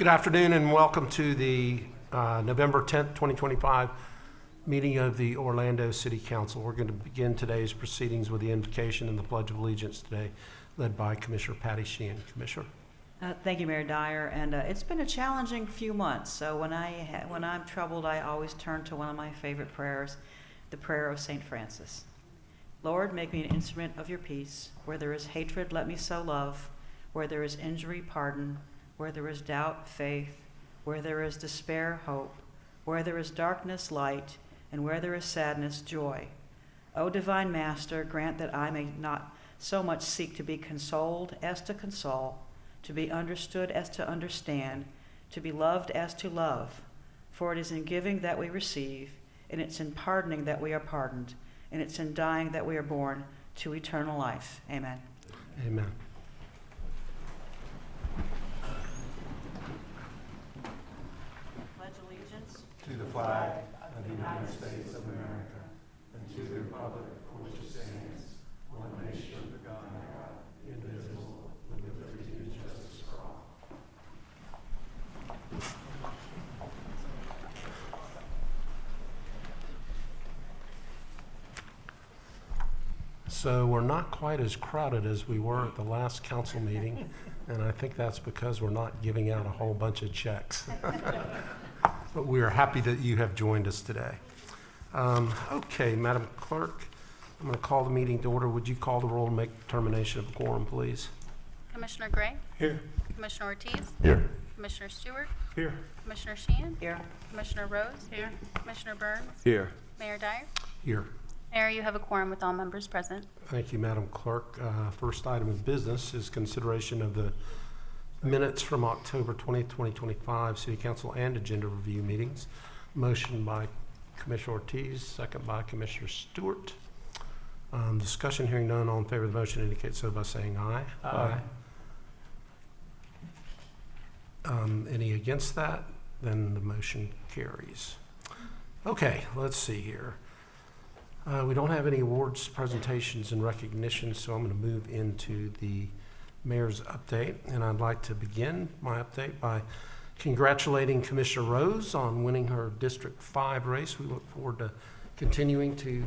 Good afternoon and welcome to the November 10th, 2025 meeting of the Orlando City Council. We're going to begin today's proceedings with the invocation and the Pledge of Allegiance today, led by Commissioner Patty Sheehan. Commissioner. Thank you, Mayor Dyer. And it's been a challenging few months. So when I'm troubled, I always turn to one of my favorite prayers, the prayer of St. Francis. Lord, make me an instrument of your peace. Where there is hatred, let me sow love. Where there is injury, pardon. Where there is doubt, faith. Where there is despair, hope. Where there is darkness, light. And where there is sadness, joy. O divine Master, grant that I may not so much seek to be consoled as to console, to be understood as to understand, to be loved as to love. For it is in giving that we receive, and it's in pardoning that we are pardoned, and it's in dying that we are born to eternal life. Amen. Amen. Pledge allegiance To the flag of the United States of America and to the republic for which it stands, one nation under God, indivisible, with liberty and justice for all. So we're not quite as crowded as we were at the last council meeting, and I think that's because we're not giving out a whole bunch of checks. But we are happy that you have joined us today. Okay, Madam Clerk, I'm going to call the meeting to order. Would you call the roll and make determination of quorum, please? Commissioner Gray? Here. Commissioner Ortiz? Here. Commissioner Stewart? Here. Commissioner Sheehan? here. Commissioner Rose? Here. Commissioner Burns? Here. Mayor Dyer? Here. Mayor, you have a quorum with all members present. Thank you, Madam Clerk. First item of business is consideration of the minutes from October 20th, 2025 City Council and agenda review meetings. Motion by Commissioner Ortiz, second by Commissioner Stewart. Discussion, hearing none. All in favor of the motion indicate so by saying aye. Aye. Any against that? Then the motion carries. Okay, let's see here. We don't have any awards, presentations, and recognitions, so I'm going to move into the mayor's update. And I'd like to begin my update by congratulating Commissioner Rose on winning her District 5 race. We look forward to continuing to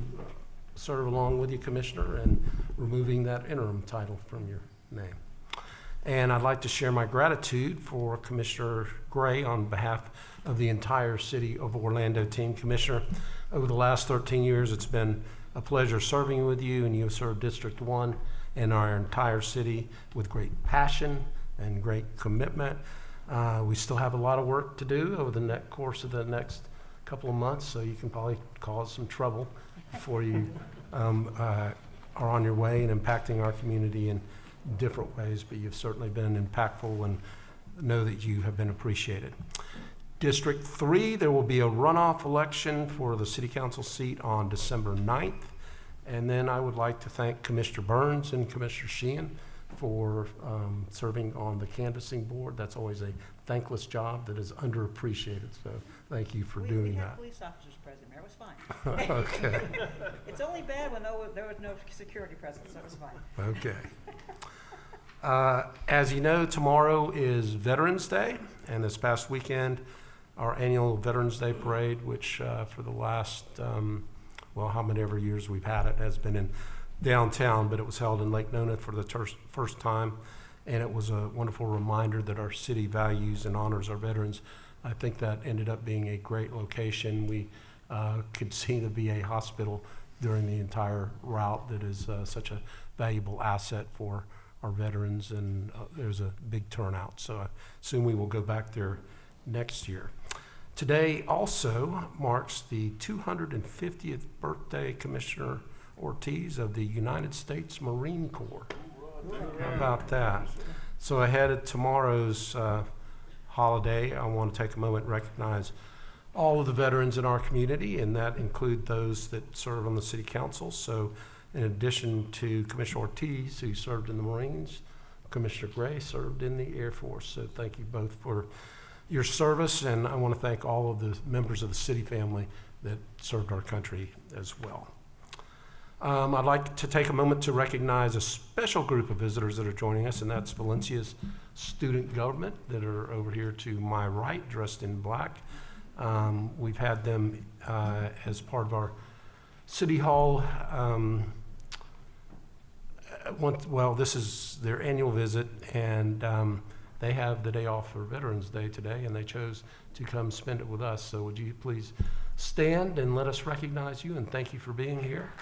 serve along with you, Commissioner, and removing that interim title from your name. And I'd like to share my gratitude for Commissioner Gray on behalf of the entire City of Orlando team. Commissioner, over the last 13 years, it's been a pleasure serving with you, and you have served District 1 and our entire city with great passion and great commitment. We still have a lot of work to do over the course of the next couple of months, so you can probably cause some trouble before you are on your way and impacting our community in different ways, but you've certainly been impactful and know that you have been appreciated. District 3, there will be a runoff election for the City Council seat on December 9th. And then I would like to thank Commissioner Burns and Commissioner Sheehan for serving on the canvassing board. That's always a thankless job that is underappreciated. So thank you for doing We had that. police officers present, Mayor. It was fine. Okay. It's only bad when there was no security present, so it was fine. Okay. As you know, tomorrow is Veterans Day, and this past weekend, our annual Veterans Day Parade, which for the last, how many ever years we've had it, has been in downtown, but it was held in Lake Nona for the first time, and it was a wonderful reminder that our city values and honors our veterans. I think that ended up being a great location. We could see the VA hospital during the entire route that is such a valuable asset for our veterans, and there's a big turnout. So I assume we will go back there next year. Today also marks the 250th birthday, Commissioner Ortiz, of the United States Marine Corps. How about that? So ahead of tomorrow's holiday, I want to take a moment and recognize all of the veterans in our community, and that include those that serve on the City Council. So in addition to Commissioner Ortiz, who served in the Marines, Commissioner Gray served in the Air Force. So thank you both for your service, and I want to thank all of the members of the city family that served our country as well. I'd like to take a moment to recognize a special group of visitors that are joining us, and that's Valencia's student government that are over here to my right, dressed in black. We've had them as part of our City Hall. This is their annual visit, and they have the day off for Veterans Day today, and they chose to come spend it with us. So would you please stand and let us recognize you, and thank you for being here.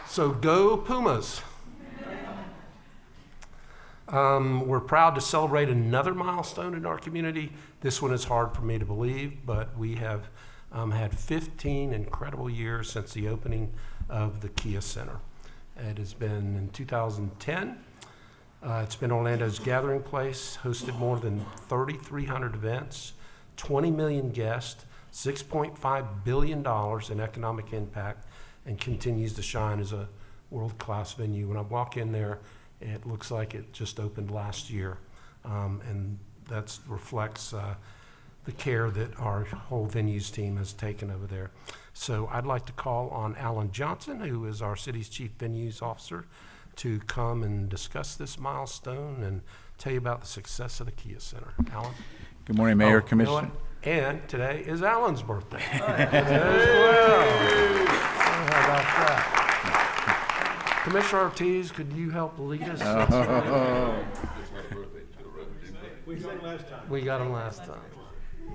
So go Pumas. We're proud to celebrate another milestone in our community. This one is hard for me to believe, but we have had 15 incredible years since the opening of the Kia Center. It has been in 2010. It's been Orlando's gathering place, hosted more than 3,300 events, 20 million guests, $6.5 billion in economic impact, and continues to shine as a world-class venue. When I walk in there, it looks like it just opened last year, and that reflects the care that our whole venues team has taken over there. So I'd like to call on Alan Johnson, who is our city's chief venues officer, to come and discuss this milestone and tell you about the success of the Kia Center. Alan? Good morning, Mayor, You know Commissioner. what? And today is Alan's birthday. As well. How about that? Commissioner Ortiz, could you help lead us? We sang last time. We got him last time.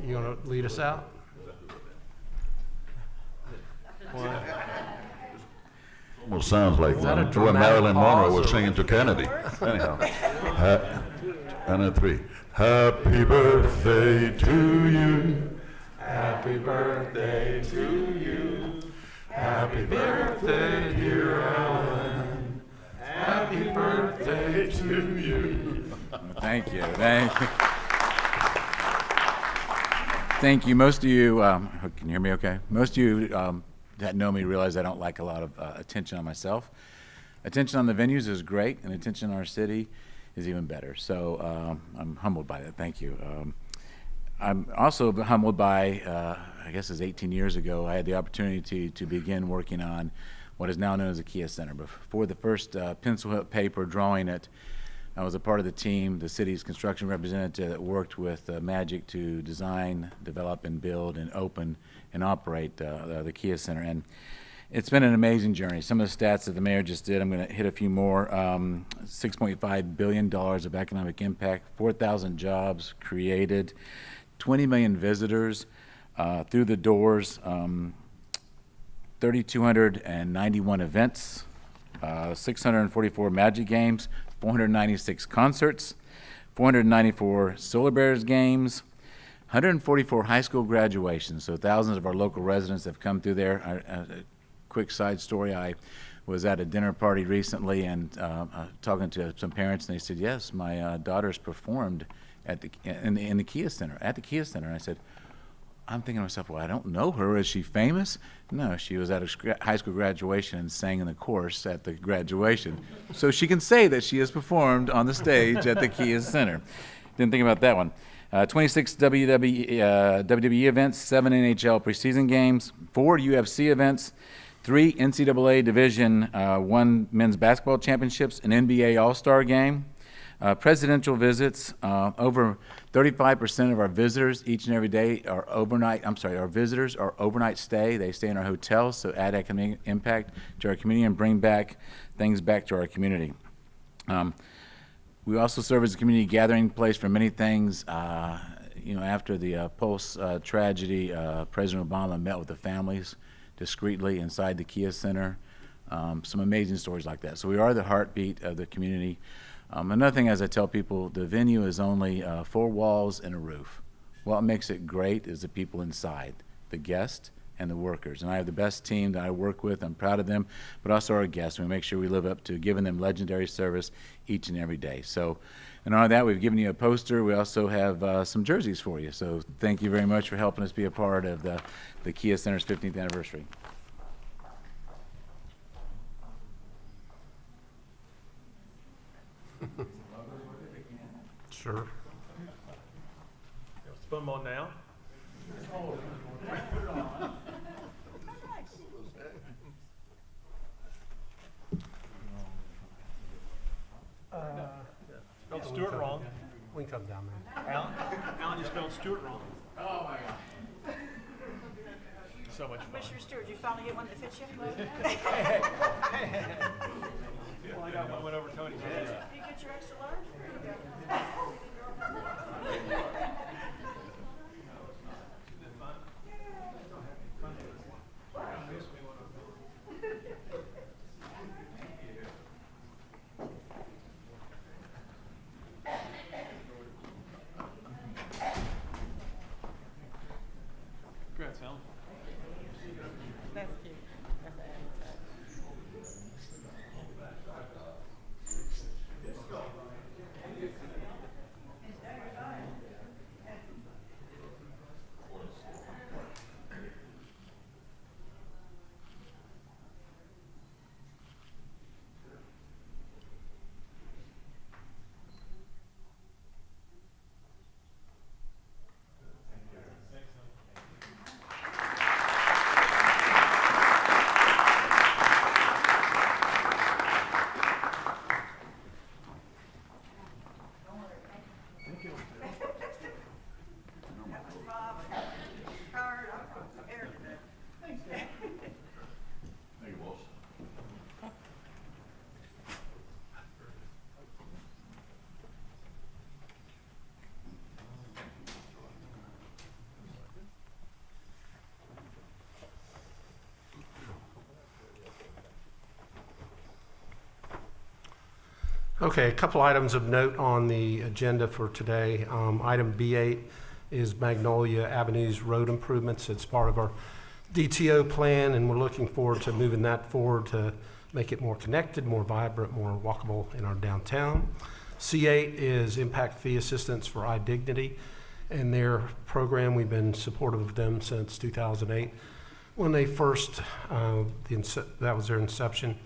You want to lead us out? Almost sounds like Is that a when dramatic Marilyn Monroe pause was or- singing to Kennedy. Anyhow, and a three. Happy birthday to you. Happy birthday to you. Happy birthday, dear Alan. Happy birthday to you. Thank you. Thank you. Most of you, can you hear me okay? Most of you that know me realize I don't like a lot of attention on myself. Attention on the venues is great, and attention on our city is even better. So I'm humbled by that. Thank you. I'm also humbled by, I guess it was 18 years ago, I had the opportunity to begin working on what is now known as the Kia Center. Before the first pencil paper drawing it, I was a part of the team, the city's construction representative that worked with Magic to design, develop, and build, and open and operate the Kia Center. And it's been an amazing journey. Some of the stats that the mayor just did, I'm going to hit a few more. $6.5 billion of economic impact, 4,000 jobs created, 20 million visitors through the doors, 3,291 events, 644 Magic games, 496 concerts, 494 Solar Bears games, 144 high school graduations. So thousands of our local residents have come through there. A quick side story, I was at a dinner party recently and talking to some parents, and they said, yes, my daughter's performed in the Kia Center, at the Kia Center. And I said, I'm thinking to myself, well, I don't know her. Is she famous? No, she was at a high school graduation and sang in the chorus at the graduation. So she can say that she has performed on the stage at the Kia Center. Didn't think about that one. 26 WWE events, 7 NHL preseason games, 4 UFC events, 3 NCAA Division I men's basketball championships, an NBA All-Star game, presidential visits. Over 35% of our visitors each and every day are our visitors are overnight stay. They stay in our hotels, so add economic impact to our community and bring things back to our community. We also serve as a community gathering place for many things. After the Pulse tragedy, President Obama met with the families discreetly inside the Kia Center. Some amazing stories like that. So we are the heartbeat of the community. Another thing, as I tell people, the venue is only 4 walls and a roof. What makes it great is the people inside, the guests and the workers. And I have the best team that I work with. I'm proud of them, but also our guests. We make sure we live up to giving them legendary service each and every day. So in honor of that, we've given you a poster. We also have some jerseys for you. So thank you very much for helping us be a part of the Kia Center's 15th anniversary. Sure. Let's put them on now. come down there. Alan just spelled Stewart wrong. Oh, my God. So much fun. Commissioner Stewart, did you finally get one that fits you? Well, I got one went over Tony's head. Did you get your extra large? Congrats, Alan. That's cute. That's Okay, a couple items of note on the agenda for today. Item B8 is Magnolia Avenue's road improvements. It's part of our DTO plan, and we're looking forward to moving that forward to make it more connected, more vibrant, more walkable in our downtown. C8 is Impact Fee Assistance for iDignity, and their program, we've been supportive of them since 2008. When they first, that was their inception.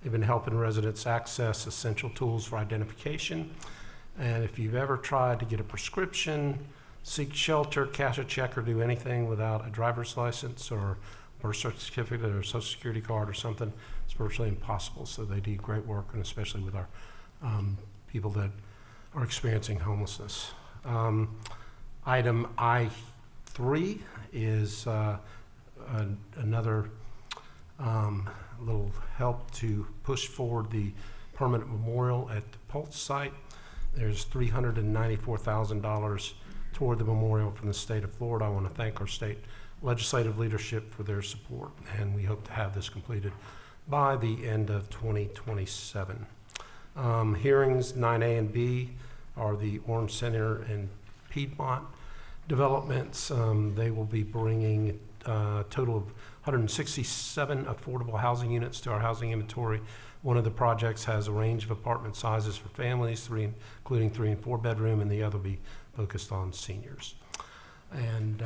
They've been helping residents access essential tools for identification. And if you've ever tried to get a prescription, seek shelter, cash a check, or do anything without a driver's license or birth certificate or social security card or something, it's virtually impossible. So they do great work, and especially with our people that are experiencing homelessness. Item I3 is another little help to push forward the permanent memorial at the Pulse site. There's $394,000 toward the memorial from the state of Florida. I want to thank our state legislative leadership for their support, and we hope to have this completed by the end of 2027. Hearings 9A and B are the Orange Center and Piedmont developments. They will be bringing a total of 167 affordable housing units to our housing inventory. One of the projects has a range of apartment sizes for families, including 3 and 4 bedroom, and the other will be focused on seniors. And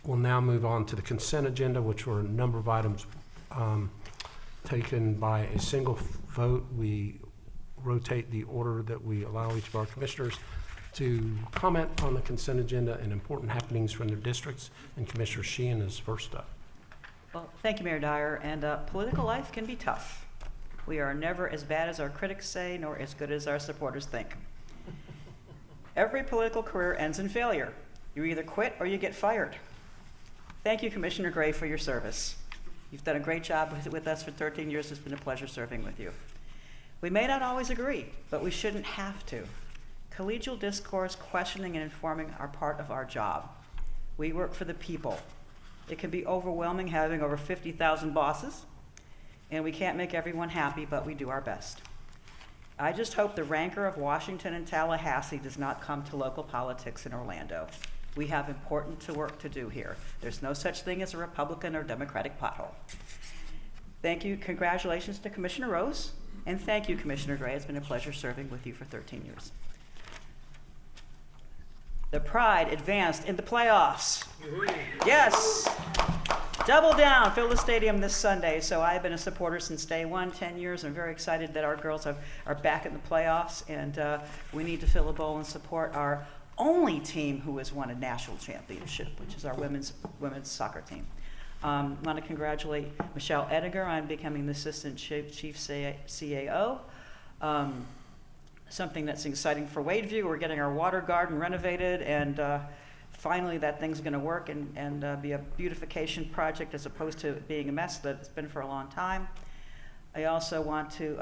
we'll now move on to the consent agenda, which were a number of items taken by a single vote. We rotate the order that we allow each of our commissioners to comment on the consent agenda and important happenings from their districts. And Commissioner Sheehan is first up. Well, thank you, Mayor Dyer. And political life can be tough. We are never as bad as our critics say, nor as good as our supporters think. Every political career ends in failure. You either quit or you get fired. Thank you, Commissioner Gray, for your service. You've done a great job with us for 13 years. It's been a pleasure serving with you. We may not always agree, but we shouldn't have to. Collegial discourse, questioning, and informing are part of our job. We work for the people. It can be overwhelming having over 50,000 bosses, and we can't make everyone happy, but we do our best. I just hope the rancor of Washington and Tallahassee does not come to local politics in Orlando. We have important work to do here. There's no such thing as a Republican or Democratic pothole. Thank you. Congratulations to Commissioner Rose, and thank you, Commissioner Gray. It's been a pleasure serving with you for 13 years. The Pride advanced in the playoffs. Yes. Double down, fill the stadium this Sunday. So I've been a supporter since day one, 10 years. I'm very excited that our girls are back in the playoffs, and we need to fill a bowl and support our only team who has won a national championship, which is our women's soccer team. I want to congratulate Michelle Edinger on becoming the assistant chief CAO. something that's exciting for Wadeview. We're getting our water garden renovated, and finally that thing's going to work and be a beautification project as opposed to being a mess that it's been for a long time. I also want to,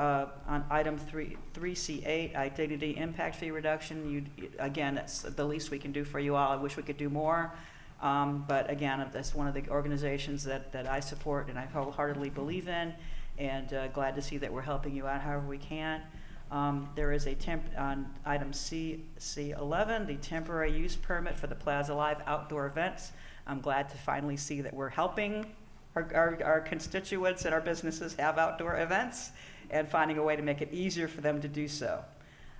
on item 3C8, identity impact fee reduction, again, that's the least we can do for you all. I wish we could do more. But again, that's one of the organizations that I support and I wholeheartedly believe in, and glad to see that we're helping you out however we can. There is a on item C11, the temporary use permit for the Plaza Live outdoor events. I'm glad to finally see that we're helping our constituents and our businesses have outdoor events and finding a way to make it easier for them to do so.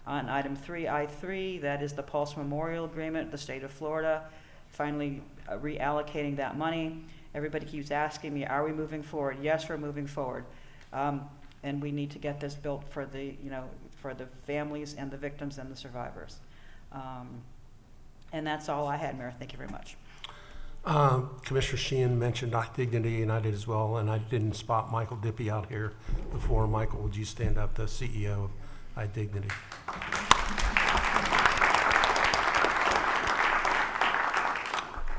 On item 3I3, that is the Pulse Memorial Agreement, the state of Florida, finally reallocating that money. Everybody keeps asking me, are we moving forward? Yes, we're moving forward. And we need to get this built for the, for the families and the victims and the survivors. And that's all I had, Mayor. Thank you very much. Commissioner Sheehan mentioned iDignity United as well, and I didn't spot Michael Dippy out here before. Michael, would you stand up, the CEO of iDignity?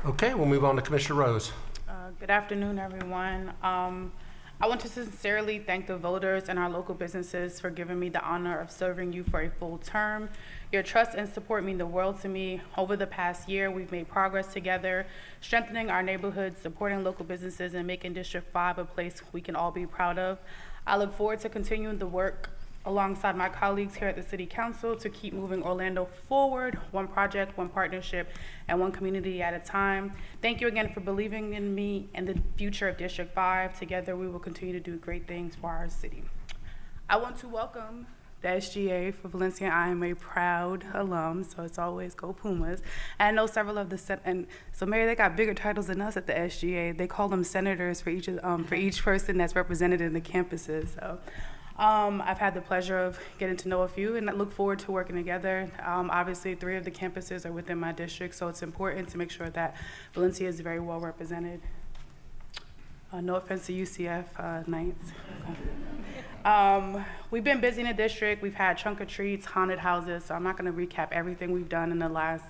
Okay, we'll move on to Commissioner Rose. Good afternoon, everyone. I want to sincerely thank the voters and our local businesses for giving me the honor of serving you for a full term. Your trust and support mean the world to me. Over the past year, we've made progress together, strengthening our neighborhoods, supporting local businesses, and making District 5 a place we can all be proud of. I look forward to continuing the work alongside my colleagues here at the City Council to keep moving Orlando forward, one project, one partnership, and one community at a time. Thank you again for believing in me and the future of District 5. Together, we will continue to do great things for our city. I want to welcome the SGA for Valencia. I am a proud alum, so it's always go Pumas. And I know several of the, and so Mayor, they got bigger titles than us at the SGA. They call them senators for each person that's represented in the campuses. So. I've had the pleasure of getting to know a few, and I look forward to working together. Obviously, 3 of the campuses are within my district, so it's important to make sure that Valencia is very well represented. No offense to UCF Knights. Okay. We've been busy in the district. We've had trunk or treats, haunted houses, so I'm not going to recap everything we've done in the last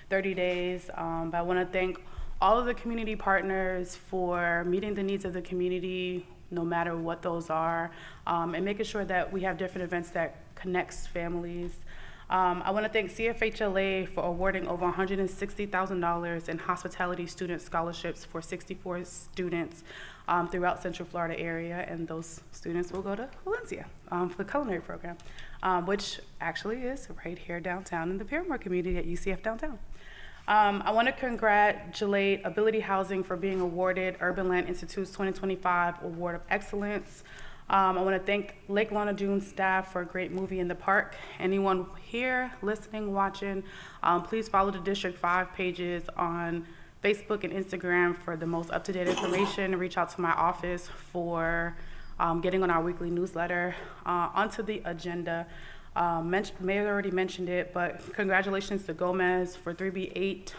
30 days, but I want to thank all of the community partners for meeting the needs of the community, no matter what those are, and making sure that we have different events that connects families. I want to thank CFHLA for awarding over $160,000 in hospitality student scholarships for 64 students throughout Central Florida area, and those students will go to Valencia for the culinary program, which actually is right here downtown in the Paramore community at UCF downtown. I want to congratulate Ability Housing for being awarded Urban Land Institute's 2025 Award of Excellence. I want to thank Lake Lona Dune staff for a great movie in the park. Anyone here listening, watching, please follow the District 5 pages on Facebook and Instagram for the most up-to-date information. Reach out to my office for getting on our weekly newsletter. Onto the agenda. Mayor already mentioned it, but congratulations to Gomez for 3B8.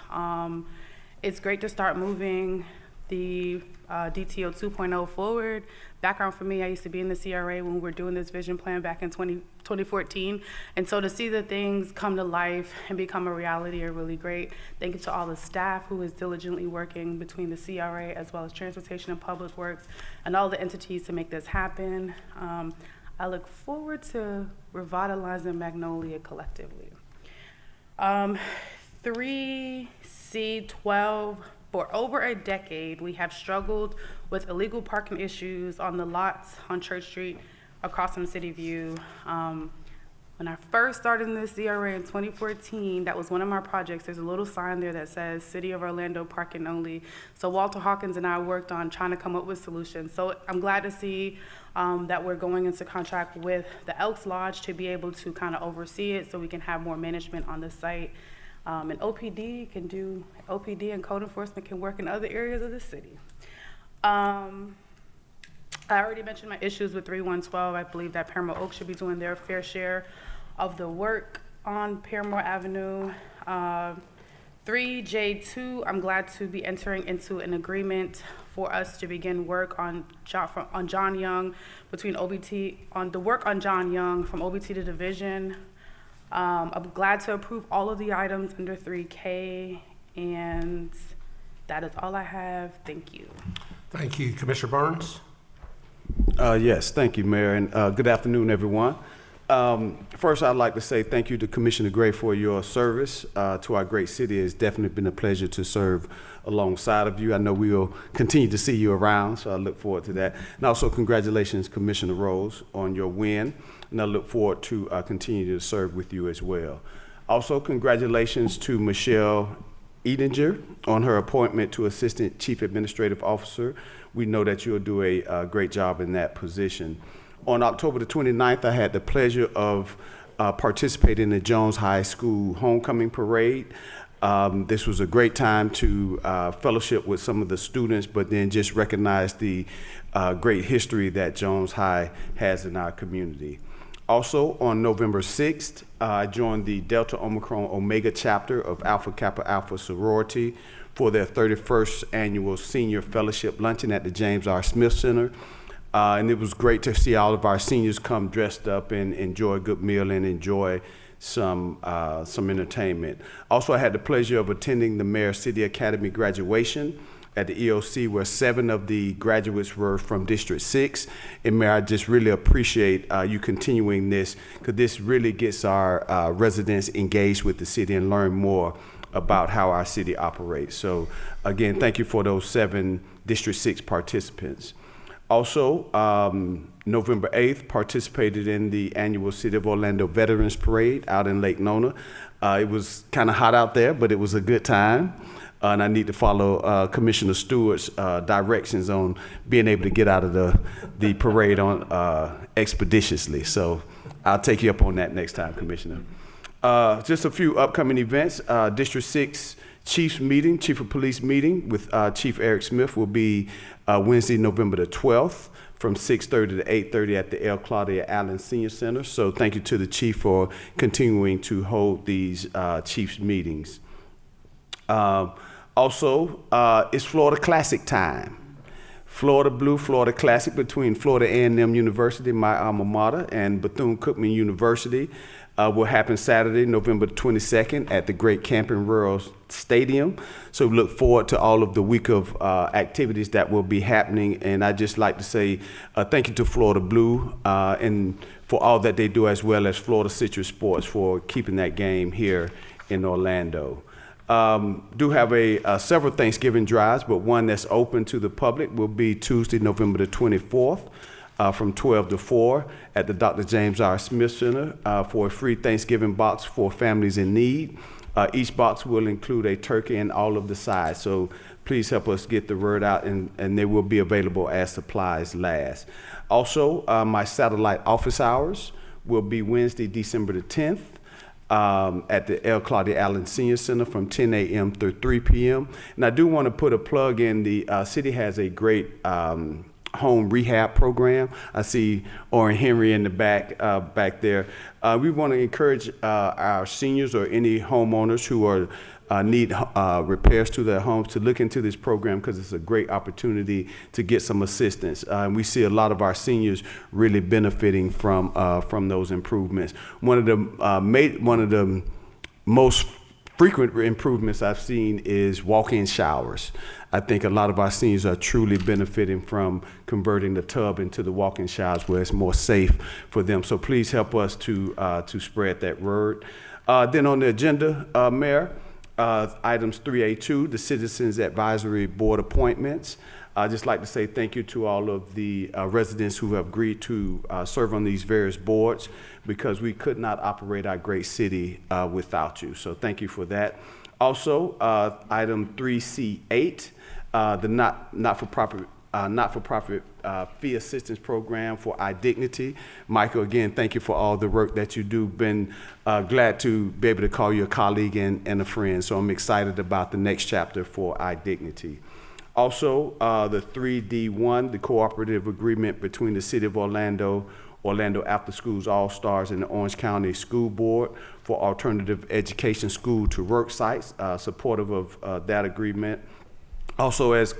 It's great to start moving the DTO 2.0 forward. Background for me, I used to be in the CRA when we were doing this vision plan back in 2014. And so to see the things come to life and become a reality are really great. Thank you to all the staff who is diligently working between the CRA as well as Transportation and Public Works and all the entities to make this happen. I look forward to revitalizing Magnolia collectively. 3C12, for over a decade, we have struggled with illegal parking issues on the lots on Church Street across from City View. When I first started in the CRA in 2014, that was one of my projects. There's a little sign there that says City of Orlando parking only. So Walter Hawkins and I worked on trying to come up with solutions. So I'm glad to see that we're going into contract with the Elks Lodge to be able to kind of oversee it so we can have more management on the site. And OPD and code enforcement can work in other areas of the city. I already mentioned my issues with 3112. I believe that Paramount Oaks should be doing their fair share of the work on Paramore Avenue. 3J2, I'm glad to be entering into an agreement for us to begin work on John Young between OBT, on the work on John Young from OBT to Division. I'm glad to approve all of the items under 3K, and that is all I have. Thank you. Thank you. Commissioner Burns? Yes, thank you, Mayor, and good afternoon, everyone. First, I'd like to say thank you to Commissioner Gray for your service to our great city. It's definitely been a pleasure to serve alongside of you. I know we will continue to see you around, so I look forward to that. And also, congratulations, Commissioner Rose, on your win, and I look forward to continue to serve with you as well. Also, congratulations to Michelle Edinger on her appointment to Assistant Chief Administrative Officer. We know that you'll do a great job in that position. On October the 29th, I had the pleasure of participating in the Jones High School Homecoming Parade. This was a great time to fellowship with some of the students, but then just recognize the great history that Jones High has in our community. Also, on November 6th, I joined the Delta Omicron Omega chapter of Alpha Kappa Alpha sorority for their 31st annual senior fellowship luncheon at the James R. Smith Center. And it was great to see all of our seniors come dressed up and enjoy a good meal and enjoy some entertainment. Also, I had the pleasure of attending the Mayor City Academy graduation at the EOC, where 7 of the graduates were from District 6. And Mayor, I just really appreciate you continuing this, because this really gets our residents engaged with the city and learn more about how our city operates. So again, thank you for those 7 District 6 participants. Also, November 8th, participated in the annual City of Orlando Veterans Parade out in Lake Nona. It was kind of hot out there, but it was a good time. And I need to follow Commissioner Stewart's directions on being able to get out of the parade on expeditiously. So I'll take you up on that next time, Commissioner. Just a few upcoming events. District 6 Chiefs meeting, Chief of Police meeting with Chief Eric Smith will be Wednesday, November the 12th from 6:30 to 8:30 at the L. Claudia Allen Senior Center. So thank you to the Chief for continuing to hold these Chiefs meetings. Also, it's Florida Classic time. Florida Blue Florida Classic between Florida A&M University, my alma mater, and Bethune-Cookman University will happen Saturday, November 22nd at the Great Camping Rural Stadium. So we look forward to all of the week of activities that will be happening. And I'd just like to say thank you to Florida Blue and for all that they do, as well as Florida Citrus Sports for keeping that game here in Orlando. Do have several Thanksgiving drives, but one that's open to the public will be Tuesday, November the 24th. From 12 to 4 at the Dr. James R. Smith Center for a free Thanksgiving box for families in need. Each box will include a turkey and all of the sides, so please help us get the word out, and they will be available as supplies last. Also, my satellite office hours will be Wednesday, December the 10th at the L. Claudia Allen Senior Center from 10 a.m. through 3 p.m. And I do want to put a plug in. The city has a great home rehab program. I see Orrin Henry in the back there. We want to encourage our seniors or any homeowners who need repairs to their homes to look into this program, because it's a great opportunity to get some assistance. And we see a lot of our seniors really benefiting from those improvements. One of the most frequent improvements I've seen is walk-in showers. I think a lot of our seniors are truly benefiting from converting the tub into the walk-in showers where it's more safe for them. So please help us to spread that word. Then on the agenda, Mayor, items 3A2, the Citizens Advisory Board appointments. I'd just like to say thank you to all of the residents who have agreed to serve on these various boards, because we could not operate our great city without you. So thank you for that. Also, item 3C8, the not-for-profit fee assistance program for iDignity. Michael, again, thank you for all the work that you do. Been glad to be able to call you a colleague and a friend. So I'm excited about the next chapter for iDignity. Also, the 3D1, the cooperative agreement between the City of Orlando, Orlando After Schools All-Stars, and the Orange County School Board for alternative education school to work sites, supportive of that agreement. Also, as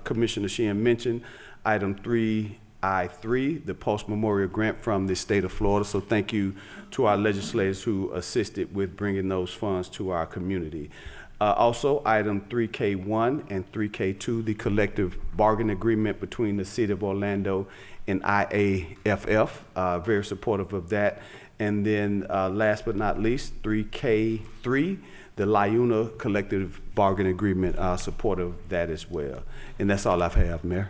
Commissioner Sheehan mentioned, item 3 I-3, the post-memorial grant from the state of Florida. So thank you to our legislators who assisted with bringing those funds to our community. Also, item 3K1 and 3K2, the collective bargaining agreement between the City of Orlando and IAFF, very supportive of that. And then last but not least, 3K3, the LIUNA collective bargaining agreement, supportive of that as well. And that's all I have, Mayor.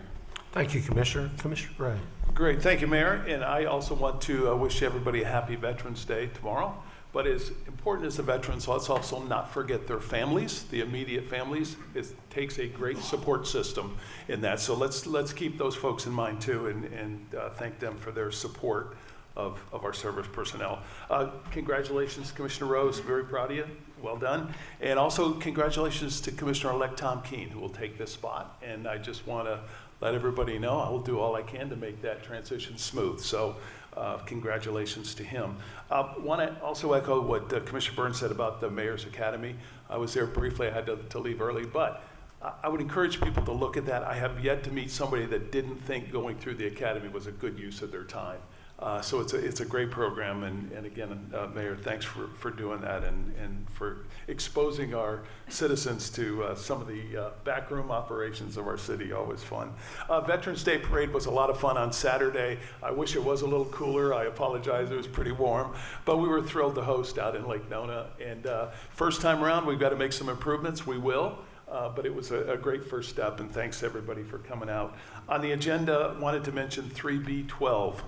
Thank you, Commissioner. Commissioner Gray. Great, thank you, Mayor. And I also want to wish everybody a happy Veterans Day tomorrow. But as important as the veterans, let's also not forget their families, the immediate families. It takes a great support system in that. So let's keep those folks in mind too, and thank them for their support of our service personnel. Congratulations, Commissioner Rose. Very proud of you. Well done. And also congratulations to Commissioner-elect Tom Keene, who will take this spot. And I just want to let everybody know I will do all I can to make that transition smooth. So congratulations to him. Want to also echo what Commissioner Burns said about the Mayor's Academy. I was there briefly. I had to leave early, but I would encourage people to look at that. I have yet to meet somebody that didn't think going through the academy was a good use of their time. So it's a great program, and again, Mayor, thanks for doing that and for exposing our citizens to some of the backroom operations of our city. Always fun. Veterans Day Parade was a lot of fun on Saturday. I wish it was a little cooler. I apologize, it was pretty warm, but we were thrilled to host out in Lake Nona. And first time around, we've got to make some improvements. We will. But it was a great first step, and thanks everybody for coming out. On the agenda, wanted to mention 3B12.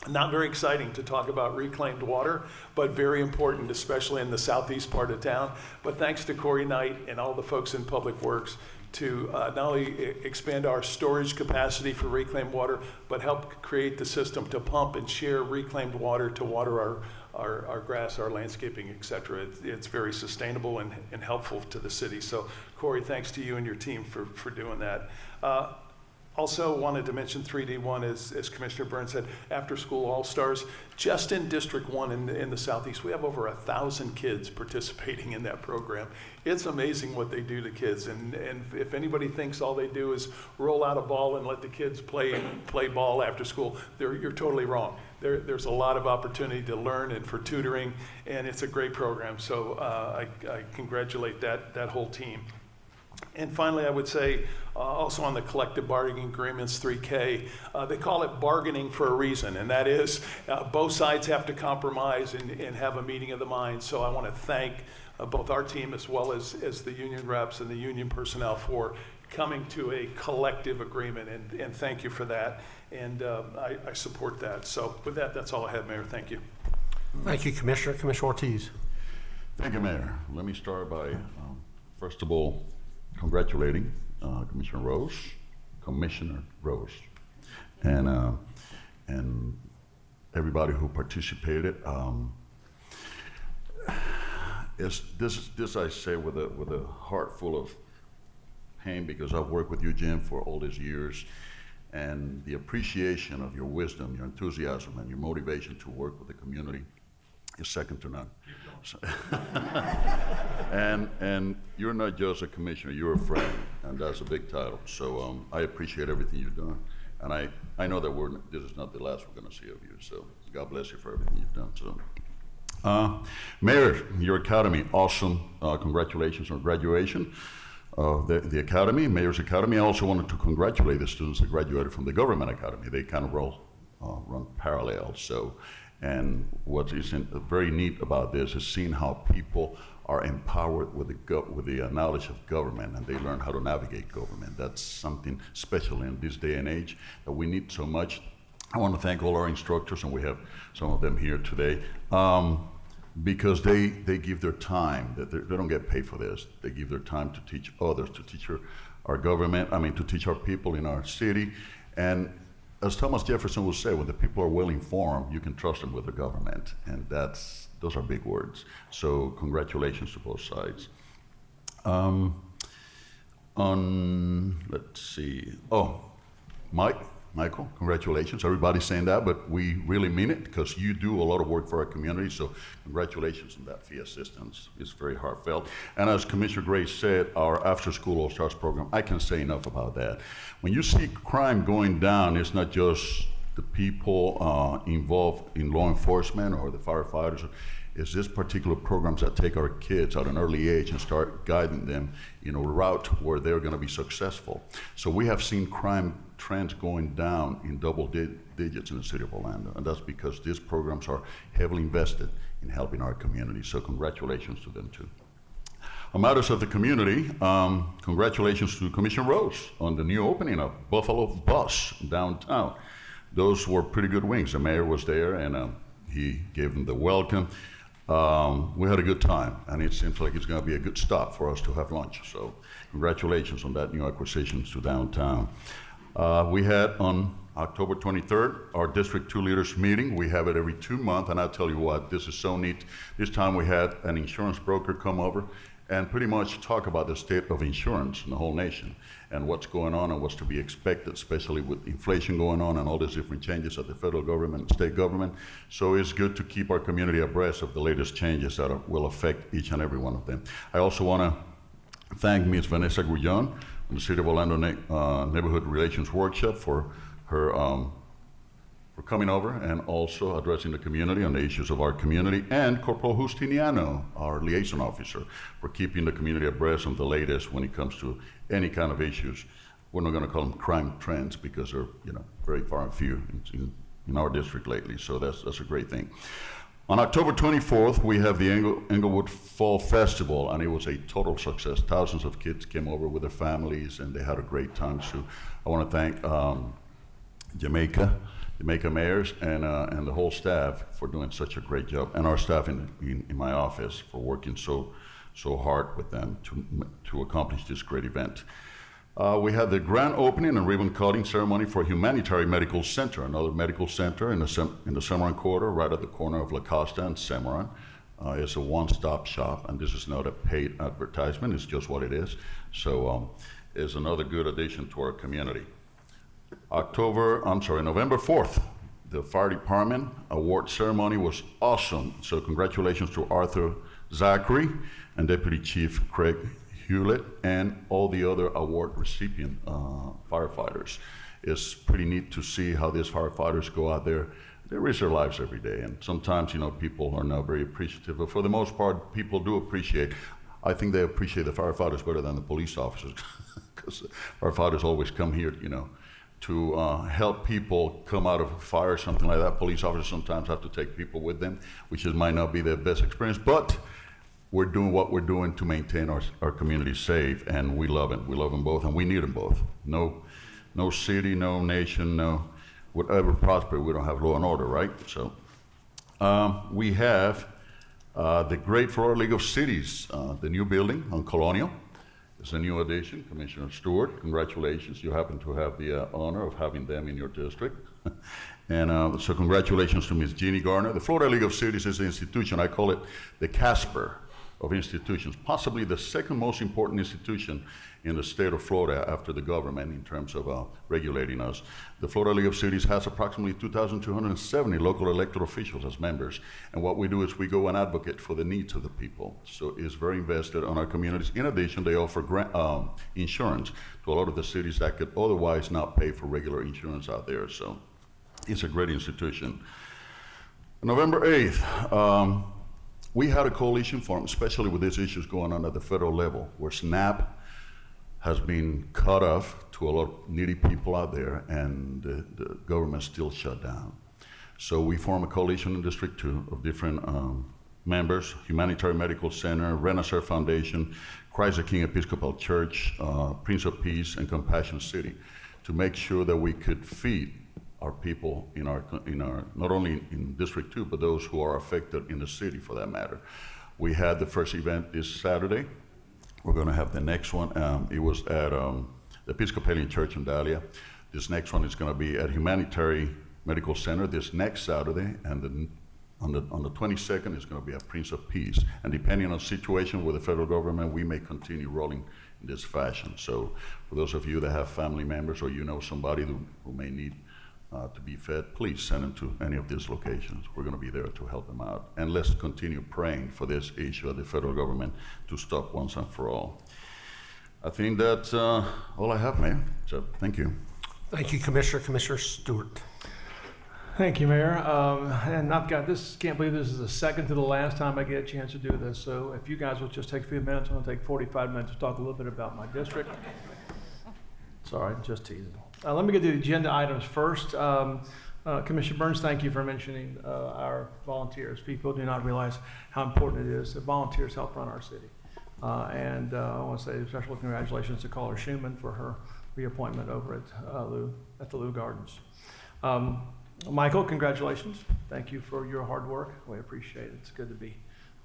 Not very exciting to talk about reclaimed water, but very important, especially in the southeast part of town. But thanks to Corey Knight and all the folks in Public Works to not only expand our storage capacity for reclaimed water, but help create the system to pump and share reclaimed water to water our grass, our landscaping, et cetera. It's very sustainable and helpful to the city. So Corey, thanks to you and your team for doing that. Also wanted to mention 3D1, as Commissioner Burns said, After School All-Stars. Just in District 1 in the Southeast, we have over 1,000 kids participating in that program. It's amazing what they do to kids, and if anybody thinks all they do is roll out a ball and let the kids play ball after school, you're totally wrong. There's a lot of opportunity to learn and for tutoring, and it's a great program. So I congratulate that whole team. And finally, I would say, also on the collective bargaining agreements, 3K, they call it bargaining for a reason, and that is both sides have to compromise and have a meeting of the minds. So I want to thank both our team as well as the union reps and the union personnel for coming to a collective agreement, and thank you for that. And I support that. So with that, that's all I have, Mayor. Thank you. Thank you, Commissioner. Commissioner Ortiz. Thank you, Mayor. Let me start by, first of all, congratulating Commissioner Rose, and everybody who participated. This I say with a heart full of pain, because I've worked with you, Jim, for all these years, and the appreciation of your wisdom, your enthusiasm, and your motivation to work with the community is second to none. So and you're not just a commissioner, you're a friend, and that's a big title. So I appreciate everything you've done, and I know that this is not the last we're going to see of you. So God bless you for everything you've done. So, Mayor, your academy, awesome! Congratulations on graduation of the academy, Mayor's Academy. I also wanted to congratulate the students that graduated from the Government Academy. They kind of run parallel. So. And what is very neat about this is seeing how people are empowered with the knowledge of government, and they learn how to navigate government. That's something special in this day and age that we need so much. I want to thank all our instructors, and we have some of them here today, because they give their time. They don't get paid for this. They give their time to teach others, to teach our government, to teach our people in our city. And as Thomas Jefferson would say, when the people are well informed, you can trust them with the government, and those are big words. So congratulations to both sides. Let's see. Oh, Michael, congratulations. Everybody's saying that, but we really mean it because you do a lot of work for our community. So congratulations on that fee assistance. It's very heartfelt. And as Commissioner Gray said, our After School All Stars program, I can't say enough about that. When you see crime going down, it's not just the people involved in law enforcement or the firefighters. Is this particular programs that take our kids at an early age and start guiding them in a route where they're going to be successful. So we have seen crime trends going down in double digits in the city of Orlando, and that's because these programs are heavily invested in helping our community. So congratulations to them too. On matters of the community, congratulations to Commissioner Rose on the new opening of Buffalo Bus downtown. Those were pretty good wings. The mayor was there and he gave them the welcome. We had a good time, and it seems like it's going to be a good stop for us to have lunch. So congratulations on that new acquisition to downtown. We had on October 23rd our District 2 Leaders Meeting. We have it every 2 months, and I'll tell you what, this is so neat. This time we had an insurance broker come over and pretty much talk about the state of insurance in the whole nation and what's going on and what's to be expected, especially with inflation going on and all these different changes at the federal government and state government. So it's good to keep our community abreast of the latest changes that will affect each and every one of them. I also want to thank Ms. Vanessa Guillon from the City of Orlando Neighborhood Relations Workshop for her for coming over and also addressing the community on the issues of our community, and Corporal Justiniano, our liaison officer, for keeping the community abreast of the latest when it comes to any kind of issues. We're not going to call them crime trends because they're very far and few in our district lately, so that's a great thing. On October 24th, we have the Englewood Fall Festival, and it was a total success. Thousands of kids came over with their families, and they had a great time. So I want to thank Jamaica mayors and the whole staff for doing such a great job, and our staff in my office for working so hard with them to accomplish this great event. We had the grand opening and ribbon cutting ceremony for Humanitarian Medical Center, another medical center in the Cimarron Corridor, right at the corner of La Costa and Cimarron. It's a one-stop shop, and this is not a paid advertisement, it's just what it is. So it's another good addition to our community. November 4th, the fire department award ceremony was awesome. So congratulations to Arthur Zachary and Deputy Chief Craig Hewlett and all the other award recipient firefighters. It's pretty neat to see how these firefighters go out there. They risk their lives every day, and sometimes people are not very appreciative, but for the most part, people do appreciate. I think they appreciate the firefighters better than the police officers because firefighters always come here, to help people come out of a fire or something like that. Police officers sometimes have to take people with them, which might not be their best experience, but we're doing what we're doing to maintain our community safe, and we love it. We love them both, and we need them both. No city, no nation, no whatever prosper, we don't have law and order, right? So we have the Great Florida League of Cities, the new building on Colonial. It's a new addition. Commissioner Stewart, congratulations. You happen to have the honor of having them in your district. And so congratulations to Ms. Jeannie Garner. The Florida League of Cities is an institution, I call it the Casper of institutions, possibly the second most important institution in the state of Florida after the government in terms of regulating us. The Florida League of Cities has approximately 2,270 local elected officials as members, and what we do is we go and advocate for the needs of the people. So it's very invested on our communities. In addition, they offer insurance to a lot of the cities that could otherwise not pay for regular insurance out there. So it's a great institution. November 8th, we had a coalition forum, especially with these issues going on at the federal level, where SNAP has been cut off to a lot of needy people out there, and the government still shut down. So we formed a coalition in District 2 of different members: Humanitarian Medical Center, Renaissance Foundation, Christ the King Episcopal Church, Prince of Peace, and Compassion City, to make sure that we could feed our people in our not only in District 2, but those who are affected in the city for that matter. We had the first event this Saturday. We're going to have the next one. It was at the Episcopalian Church in Dahlia. This next one is going to be at Humanitarian Medical Center this next Saturday, and then on the 22nd is going to be at Prince of Peace. And depending on the situation with the federal government, we may continue rolling this fashion. So for those of you that have family members or you know somebody who may need to be fed, please send them to any of these locations. We're going to be there to help them out. And let's continue praying for this issue of the federal government to stop once and for all. I think that's all I have, Mayor. So thank you. Thank you, Commissioner. Commissioner Stewart. Thank you, Mayor. And I've got this, can't believe this is the second to the last time I get a chance to do this. So if you guys will just take a few minutes, I'm going to take 45 minutes to talk a little bit about my district. Sorry, just teasing. Let me get to the agenda items first. Commissioner Burns, thank you for mentioning our volunteers. People do not realize how important it is that volunteers help run our city. And I want to say a special congratulations to Caller Schumann for her reappointment over at the Lou Gardens. Michael, congratulations. Thank you for your hard work. We appreciate it. It's good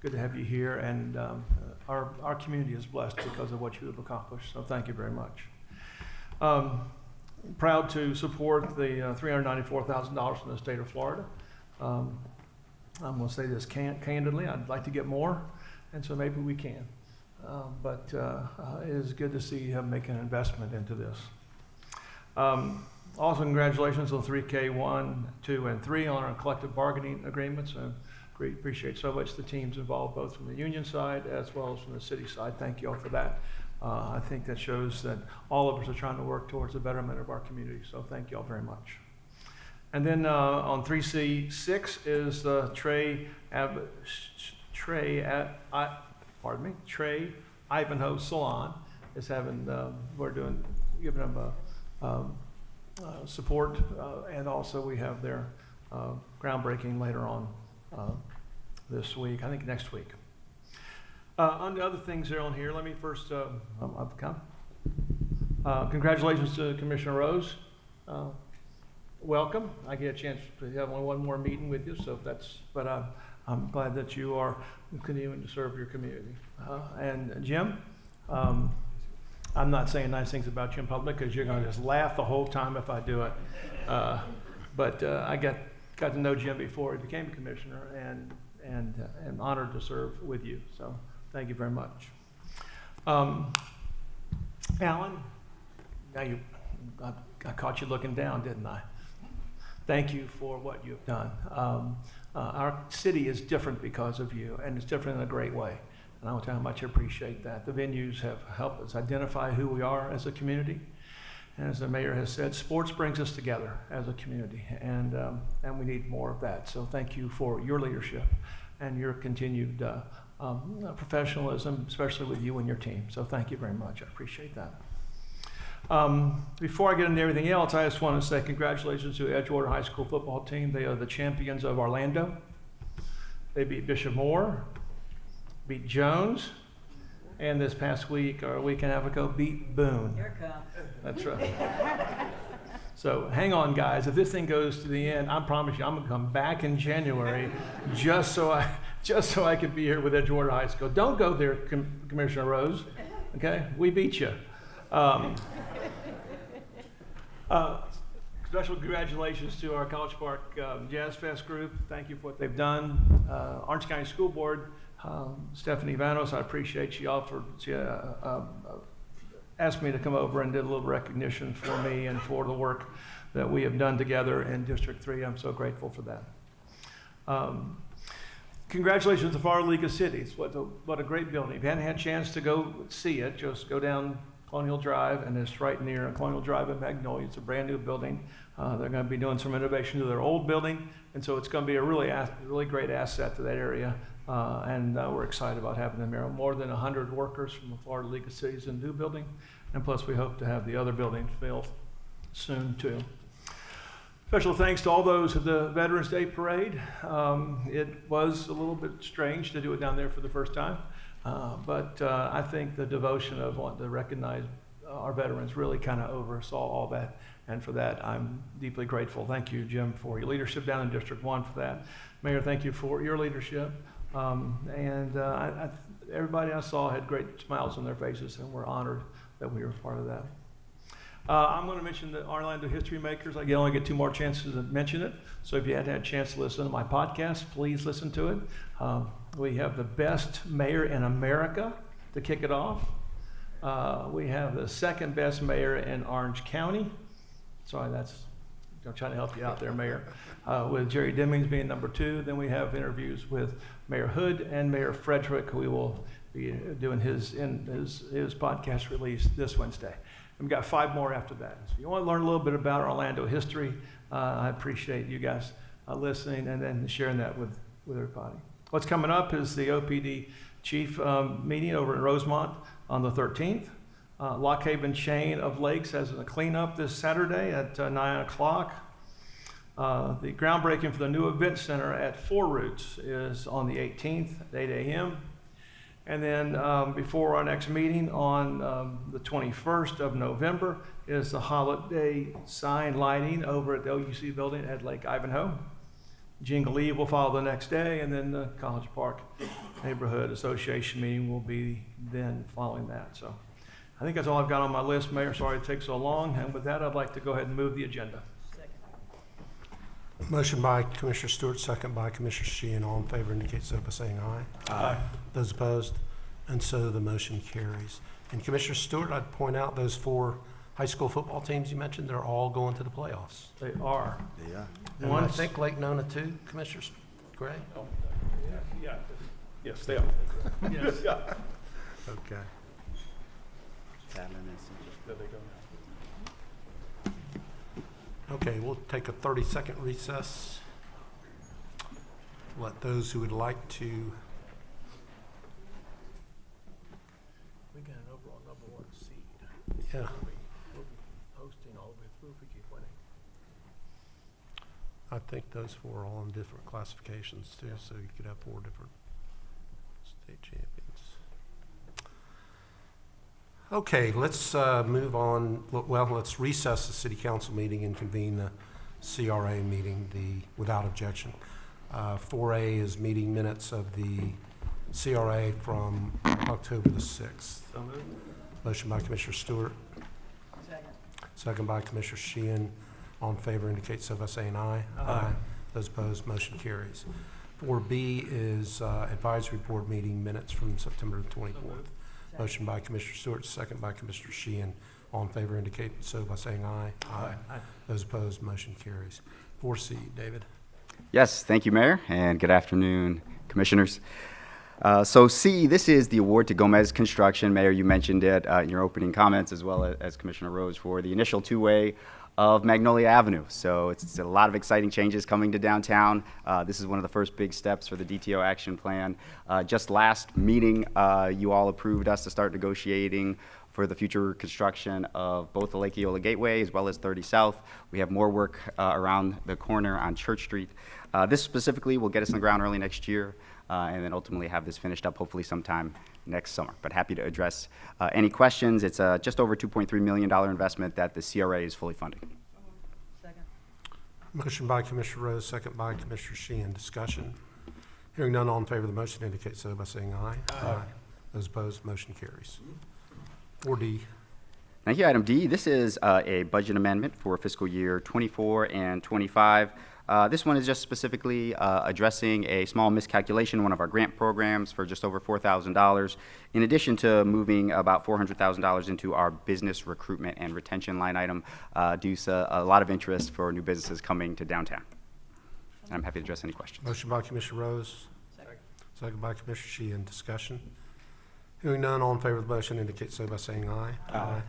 to have you here, and our community is blessed because of what you have accomplished. So thank you very much. Proud to support the $394,000 from the state of Florida. I'm going to say this candidly. I'd like to get more, and so maybe we can. But it is good to see him make an investment into this. Also, congratulations on 3K 1, 2, and 3 on our collective bargaining agreements. Great, appreciate so much the teams involved, both from the union side as well as from the city side. Thank you all for that. I think that shows that all of us are trying to work towards the betterment of our community. So thank you all very much. And then on 3C6 is the Trey Ivanhoe Salon is having, giving them support, and also we have their groundbreaking later on this week, I think next week. On the other things that are on here, let me first, congratulations to Commissioner Rose. Welcome. I get a chance to have one more meeting with you, so but I'm glad that you are continuing to serve your community. And Jim, I'm not saying nice things about you in public because you're going to just laugh the whole time if I do it. But I got to know Jim before he became commissioner, and am honored to serve with you. So thank you very much. Alan, now I caught you looking down, didn't I? Thank you for what you've done. Our city is different because of you, and it's different in a great way. And I want to tell you how much I appreciate that. The venues have helped us identify who we are as a community. And as the mayor has said, sports brings us together as a community, and we need more of that. So thank you for your leadership and your continued professionalism, especially with you and your team. So thank you very much. I appreciate that. Before I get into everything else, I just want to say congratulations to Edgewater High School football team. They are the champions of Orlando. They beat Bishop Moore, beat Jones, and this past week, or a week and a half ago, beat Boone. Here it comes. That's right. So hang on, guys. If this thing goes to the end, I promise you, I'm gonna come back in January just so I can be here with Edgewater High School. Don't go there, Commissioner Rose. Okay, we beat you. Special congratulations to our College Park Jazz Fest group. Thank you for what they've done. Orange County School Board, Stephanie Vanos, I appreciate she offered, she asked me to come over and did a little recognition for me and for the work that we have done together in District 3. I'm so grateful for that. Congratulations to Florida League of Cities. What a great building. If you hadn't had a chance to go see it, just go down Colonial Drive, and it's right near Colonial Drive in Magnolia. It's a brand new building. They're going to be doing some renovation to their old building, and so it's going to be a really great asset to that area. And we're excited about having them here. More than 100 workers from the Florida League of Cities in the new building, and plus we hope to have the other building filled soon too. Special thanks to all those at the Veterans Day Parade. It was a little bit strange to do it down there for the first time. But I think the devotion of wanting to recognize our veterans really kind of oversaw all that, and for that I'm deeply grateful. Thank you, Jim, for your leadership down in District 1 for that. Mayor, thank you for your leadership. Everybody I saw had great smiles on their faces, and we're honored that we were part of that. I'm going to mention the Orlando History Makers. I only get 2 more chances to mention it. So if you hadn't had a chance to listen to my podcast, please listen to it. We have the best mayor in America to kick it off. We have the second best mayor in Orange County. Sorry, I'm trying to help you out there, Mayor. With Jerry Demings being number 2. Then we have interviews with Mayor Hood and Mayor Frederick. We will be doing his podcast release this Wednesday. And we've got 5 more after that. So if you want to learn a little bit about Orlando history, I appreciate you guys listening and then sharing that with everybody. What's coming up is the OPD chief meeting over in Rosemont on the 13th. Lock Haven Chain of Lakes has a cleanup this Saturday at 9 o'clock. The groundbreaking for the new event center at Four Roots is on the 18th at 8 a.m. And then before our next meeting on the 21st of November is the holiday sign lighting over at the OUC building at Lake Ivanhoe. Jingle Eve will follow the next day, and then the College Park Neighborhood Association meeting will be then following that. So I think that's all I've got on my list, Mayor. Sorry it takes so long. And with that, I'd like to go ahead and move the agenda. Motion by Commissioner Stewart, second by Commissioner Sheehan. All in favor indicate so by saying aye. Aye. Those opposed? And so the motion carries. And Commissioner Stewart, I'd point out those 4 high school football teams you mentioned, they're all going to the playoffs. They are. Yeah. And I think Lake Nona too, Commissioner Gray? Oh, yeah. Yes, they are. Yes. Yeah. Okay. There they go now. Okay, we'll take a 30-second recess. Let those who would like to. We got an overall #1 seed. Yeah. We'll be hosting all the way through if we keep winning. I think those 4 are all in different classifications too, so you could have 4 different state champions. Okay, let's move on. Well, let's recess the city council meeting and convene the CRA meeting, without objection. 4A is meeting minutes of the CRA from October the 6th. So moved. Motion by Commissioner Stewart. Second by Commissioner Sheehan. All in favor indicate so by saying aye. Aye. Those opposed, motion carries. 4B is advisory board meeting minutes from September the 24th. Motion by Commissioner Stewart, second by Commissioner Sheehan. All in favor indicate so by saying aye. Aye. Those opposed, motion carries. 4C, David. Yes, thank you, Mayor, and good afternoon, Commissioners. So C, this is the award to Gomez Construction. Mayor, you mentioned it in your opening comments, as well as Commissioner Rose, for the initial 2-way of Magnolia Avenue. So it's a lot of exciting changes coming to downtown. This is one of the first big steps for the DTO action plan. Just last meeting, you all approved us to start negotiating for the future construction of both the Lake Eola Gateway as well as 30 South. We have more work around the corner on Church Street. This specifically will get us in the ground early next year, and then ultimately have this finished up hopefully sometime next summer. But happy to address any questions. It's just over $2.3 million investment that the CRA is fully funding. Second. Motion by Commissioner Rose, second by Commissioner Sheehan. Discussion. Hearing none, all in favor of the motion indicate so by saying aye. Aye. Those opposed, motion carries. 4D. Thank you. Item D, this is a budget amendment for fiscal year 24 and 25. This one is just specifically addressing a small miscalculation in one of our grant programs for just over $4,000, in addition to moving about $400,000 into our business recruitment and retention line item due to a lot of interest for new businesses coming to downtown. And I'm happy to address any questions. Motion by Commissioner Rose. Second by Commissioner Sheehan. Discussion. Hearing none, all in favor of the motion indicate so by saying aye. Aye.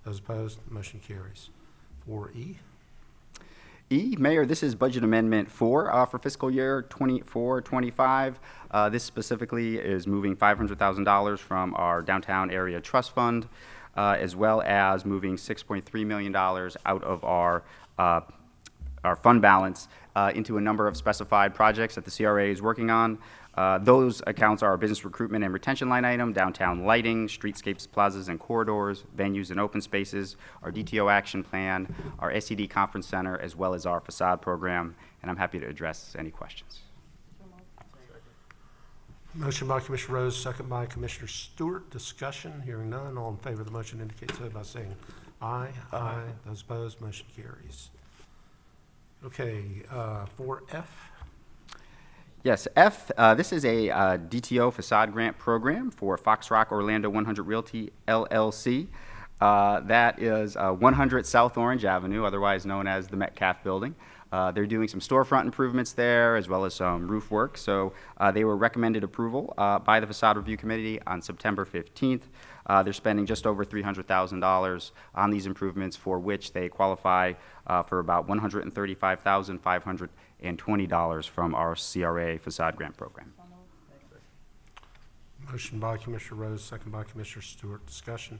Those opposed, motion carries. 4E. E, Mayor, this is budget amendment 4 for fiscal year 24-25. This specifically is moving $500,000 from our downtown area trust fund, as well as moving $6.3 million out of our fund balance into a number of specified projects that the CRA is working on. Those accounts are our business recruitment and retention line item, downtown lighting, streetscapes, plazas and corridors, venues and open spaces, our DTO action plan, our SED conference center, as well as our facade program. And I'm happy to address any questions. Motion by Commissioner Rose, second by Commissioner Stewart. Discussion. Hearing none, all in favor of the motion indicate so by saying aye. Aye. Those opposed, motion carries. Okay, 4F. Yes, F, this is a DTO facade grant program for Fox Rock Orlando 100 Realty LLC. That is 100 South Orange Avenue, otherwise known as the Metcalf Building. They're doing some storefront improvements there as well as some roof work. So they were recommended approval by the Facade Review Committee on September 15th. They're spending just over $300,000 on these improvements, for which they qualify for about $135,520 from our CRA facade grant program. Motion by Commissioner Rose, second by Commissioner Stewart. Discussion.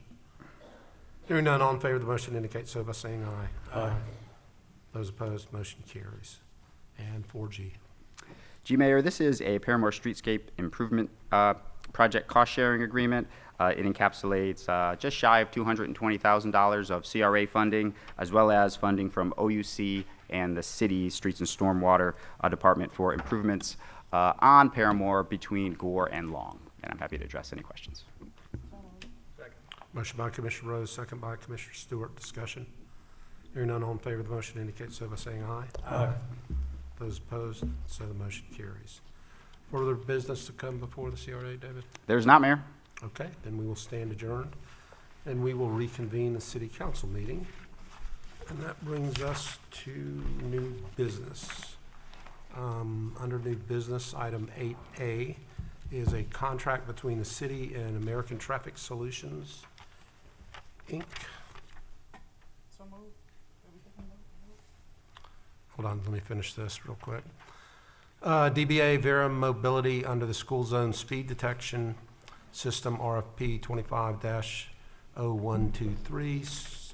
Hearing none, all in favor of the motion indicate so by saying aye. Aye. Those opposed, motion carries. And 4G. G, Mayor, this is a Paramore Streetscape Improvement Project Cost-Sharing Agreement. It encapsulates just shy of $220,000 of CRA funding, as well as funding from OUC and the city's Streets and Stormwater Department for improvements on Paramore between Gore and Long. And I'm happy to address any questions. Motion by Commissioner Rose, second by Commissioner Stewart. Discussion. Hearing none, all in favor of the motion indicate so by saying aye. Aye. Those opposed, so the motion carries. Further business to come before the CRA, David? There's not, Mayor. Okay, then we will stand adjourned, and we will reconvene the city council meeting. And that brings us to new business. Under new business, item 8A is a contract between the city and American Traffic Solutions, Inc. Hold on, let me finish this real quick. DBA Vera Mobility under the school zone speed detection system, RFP 25-0123,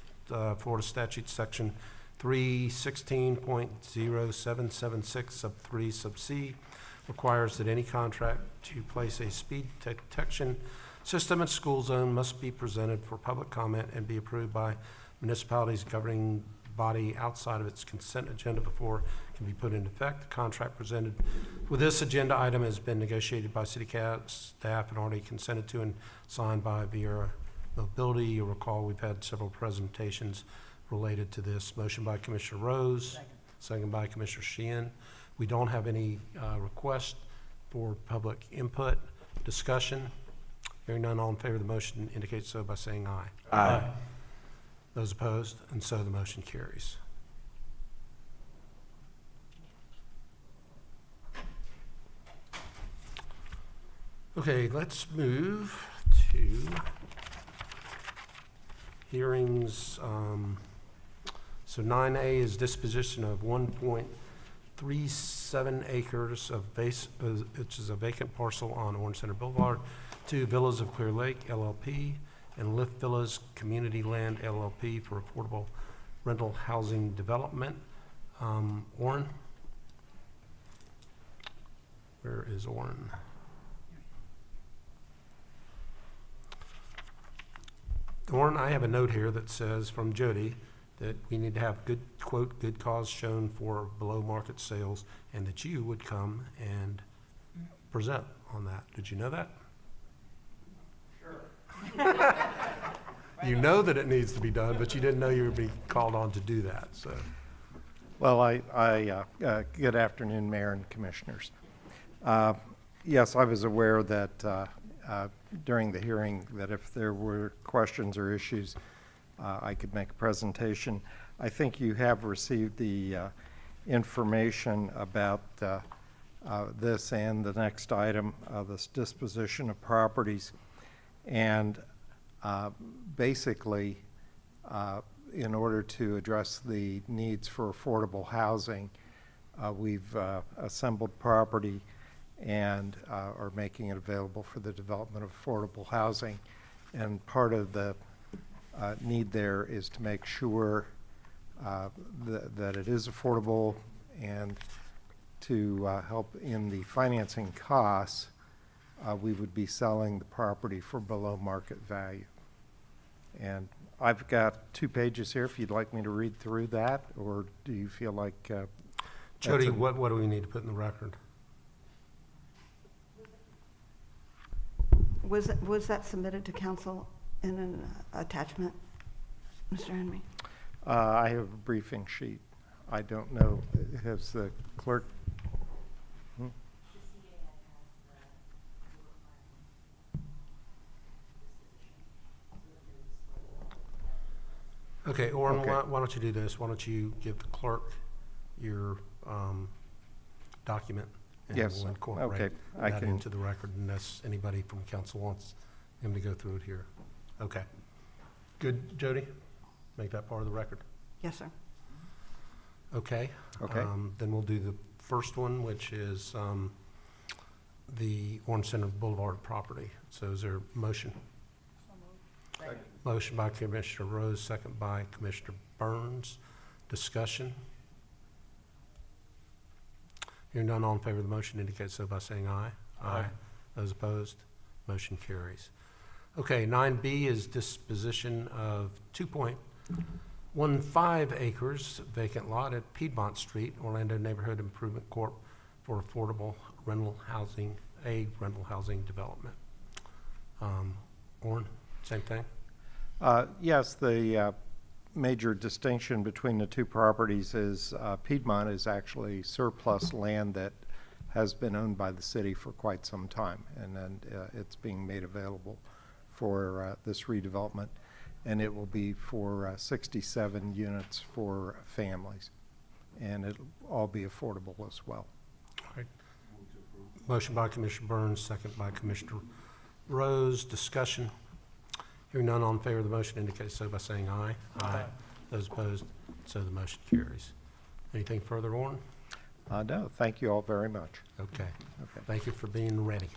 Florida Statute Section 316.0776 sub 3 sub C requires that any contract to place a speed detection system in school zone must be presented for public comment and be approved by municipality's governing body outside of its consent agenda before it can be put into effect. The contract presented with this agenda item has been negotiated by city staff and already consented to and signed by Vera Mobility. You'll recall we've had several presentations related to this. Motion by Commissioner Rose, second by Commissioner Sheehan. We don't have any request for public input. Discussion. Hearing none, all in favor of the motion indicate so by saying aye. Aye. Those opposed, and so the motion carries. Okay, let's move to hearings. So 9A is disposition of 1.37 acres of which is a vacant parcel on Orange Center Boulevard to Villas of Clear Lake LLP and Lift Villas Community Land LLP for affordable rental housing development. Orrin? Where is Orrin? Orrin, I have a note here that says from Jody that we need to have good, quote, good cause shown for below market sales, and that you would come and present on that. Did you know that? You know that it needs to be done, but you didn't know you would be called on to do that, so. Well, good afternoon, Mayor and Commissioners. Yes, I was aware that during the hearing that if there were questions or issues, I could make a presentation. I think you have received the information about this and the next item, this disposition of properties. And basically, in order to address the needs for affordable housing, we've assembled property and are making it available for the development of affordable housing. And part of the need there is to make sure that it is affordable, and to help in the financing costs, we would be selling the property for below market value. And I've got 2 pages here if you'd like me to read through that, or do you feel like Jody, what do we need to put in the record? Was that submitted to council in an attachment, Mr. Henry? I have a briefing sheet. I don't know, has the clerk? Okay, Orrin, Okay. why don't you do this? Why don't you give the clerk your document? Yes, And we'll incorporate okay, I that can- into the record unless anybody from council wants him to go through it here. Okay. Good, Jody? Make that part of the record? Yes, sir. Okay. Okay. Then we'll do the first one, which is the Orange Center Boulevard property. So is there a motion? Motion by Commissioner Rose, second by Commissioner Burns. Discussion? Hearing none, all in favor of the motion indicate so by saying aye. Aye. Those opposed, motion carries. Okay, 9B is disposition of 2.15 acres vacant lot at Piedmont Street, Orlando Neighborhood Improvement Corp. For affordable rental housing development. Orrin, same thing? Yes, the major distinction between the two properties is Piedmont is actually surplus land that has been owned by the city for quite some time, and then it's being made available for this redevelopment, and it will be for 67 units for families, and it'll all be affordable as well. All right. Motion by Commissioner Burns, second by Commissioner Rose. Discussion? Hearing none, all in favor of the motion indicate so by saying aye. Aye. Those opposed, so the motion carries. Anything further, Orrin? No, thank you all very much. Okay. Okay. Thank you for being ready.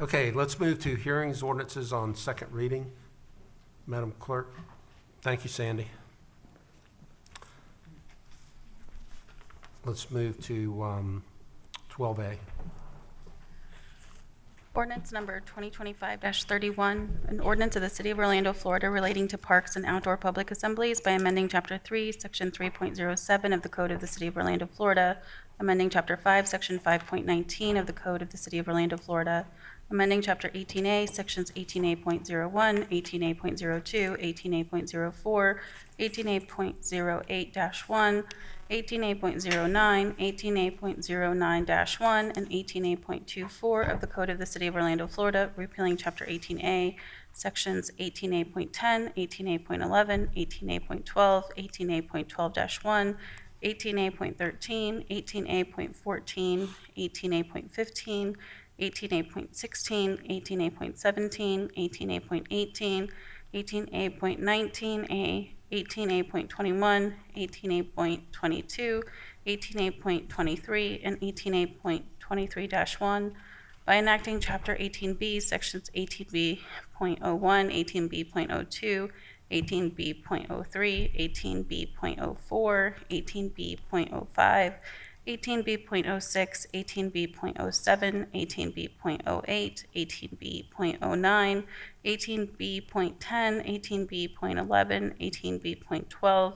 Okay, let's move to hearings, ordinances on second reading. Madam Clerk. Thank you, Sandy. Let's move to 12A. Ordinance number 2025-31, an ordinance of the City of Orlando, Florida relating to parks and outdoor public assemblies by amending Chapter 3, Section 3.07 of the Code of the City of Orlando, Florida, amending Chapter 5, Section 5.19 of the Code of the City of Orlando, Florida, amending Chapter 18A, Sections 18A.01, 18A.02, 18A.04, 18A.08-1, 18A.09, 18A.09-1, and 18A.24 of the Code of the City of Orlando, Florida, repealing Chapter 18A, Sections 18A.10, 18A.11, 18A.12, 18A.12-1, 18A.13, 18A.14, 18A.15, 18A.16, 18A.17, 18A.18, 18A.19A, 18A.21, 18A.22, 18A.23, and 18A.23-1 by enacting Chapter 18B, Sections 18B.01, 18B.02, 18B.03, 18B.04, 18B.05, 18B.06, 18B.07, 18B.08, 18B.09, 18B.10, 18B.11, 18B.12,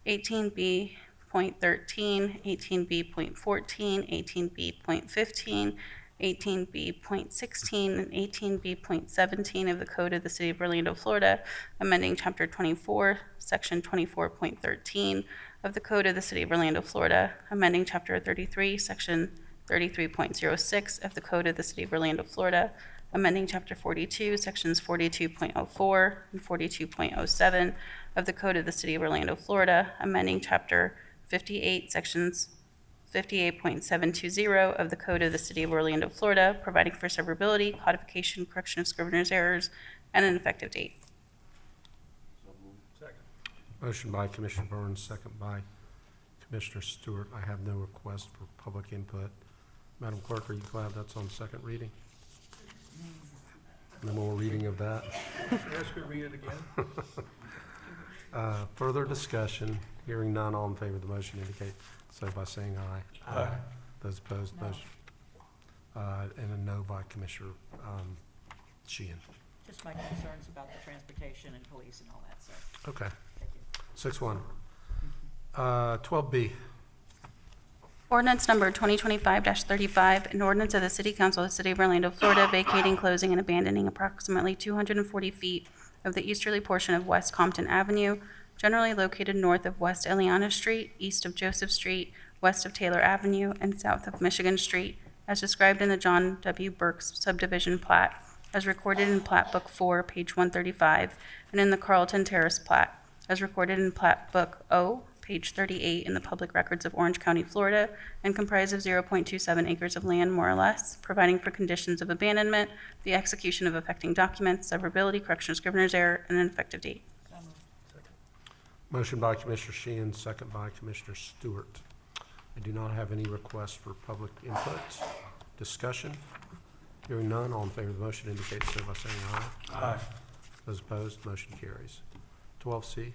18B.13, 18B.14, 18B.15, 18B.16, and 18B.17 of the Code of the City of Orlando, Florida, amending Chapter 24, Section 24.13 of the Code of the City of Orlando, Florida, amending Chapter 33, Section 33.06 of the Code of the City of Orlando, Florida, amending Chapter 42, Sections 42.04 and 42.07 of the Code of the City of Orlando, Florida, amending Chapter 58, Sections 58.720 of the Code of the City of Orlando, Florida, providing for severability, codification, correction of scrivener's errors, and an effective date. Motion by Commissioner Burns, second by Commissioner Stewart. I have no request for public input. Madam Clerk, are you glad that's on second reading? No more reading of that. Ask her to read it again. Further discussion, hearing none, all in favor of the motion indicate so by saying aye. Aye. Those opposed, motion. And a no by Commissioner Sheehan. Just my concerns about the transportation and police and all that, so. Okay. 6-1. 12B. Ordinance number 2025-35, an ordinance of the City Council of the City of Orlando, Florida, vacating, closing, and abandoning approximately 240 feet of the easterly portion of West Compton Avenue, generally located north of West Eliana Street, east of Joseph Street, west of Taylor Avenue, and south of Michigan Street, as described in the John W. Burks subdivision plat as recorded in Plat Book 4, page 135, and in the Carlton Terrace plat, as recorded in Plat Book O, page 38, in the public records of Orange County, Florida, and comprised of 0.27 acres of land, more or less, providing for conditions of abandonment, the execution of affecting documents, severability, correction of scrivener's error, and an effective date. Motion by Commissioner Sheehan, second by Commissioner Stewart. I do not have any requests for public input. Discussion? Hearing none, all in favor of the motion indicate so by saying aye. Aye. Those opposed, motion carries. 12C.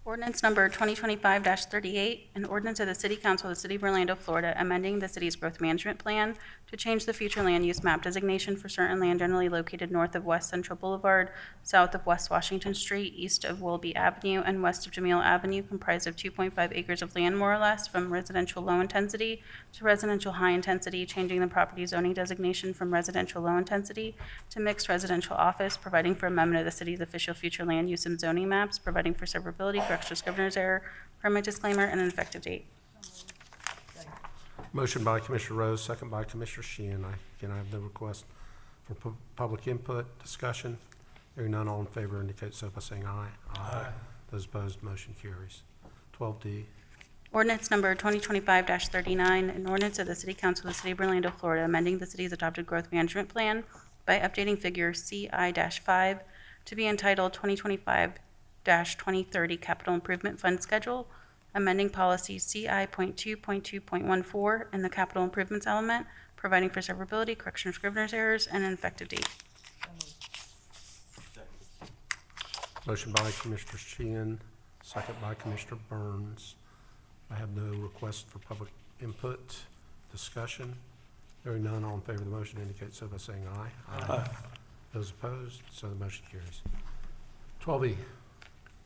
Ordinance number 2025-38, an ordinance of the City Council of the City of Orlando, Florida, amending the city's growth management plan to change the future land use map designation for certain land generally located north of West Central Boulevard, south of West Washington Street, east of Willoughby Avenue, and west of Jameel Avenue, comprised of 2.5 acres of land, more or less, from residential low intensity to residential high intensity, changing the property zoning designation from residential low intensity to mixed residential office, providing for amendment of the city's official future land use and zoning maps, providing for severability, correction of scrivener's error, permit disclaimer, and an effective date. Motion by Commissioner Rose, second by Commissioner Sheehan. I have no request for public input. Discussion? Hearing none, all in favor indicate so by saying aye. Aye. Those opposed, motion carries. 12D. Ordinance number 2025-39, an ordinance of the City Council of the City of Orlando, Florida, amending the city's adopted growth management plan by updating figure CI-5 to be entitled 2025-2030 Capital Improvement Fund Schedule, amending policy CI.2.2.14 in the capital improvements element, providing for severability, correction of scrivener's errors, and an effective date. Motion by Commissioner Sheehan, second by Commissioner Burns. I have no request for public input. Discussion? Hearing none, all in favor of the motion indicate so by saying aye. Aye. Those opposed, so the motion carries. 12E.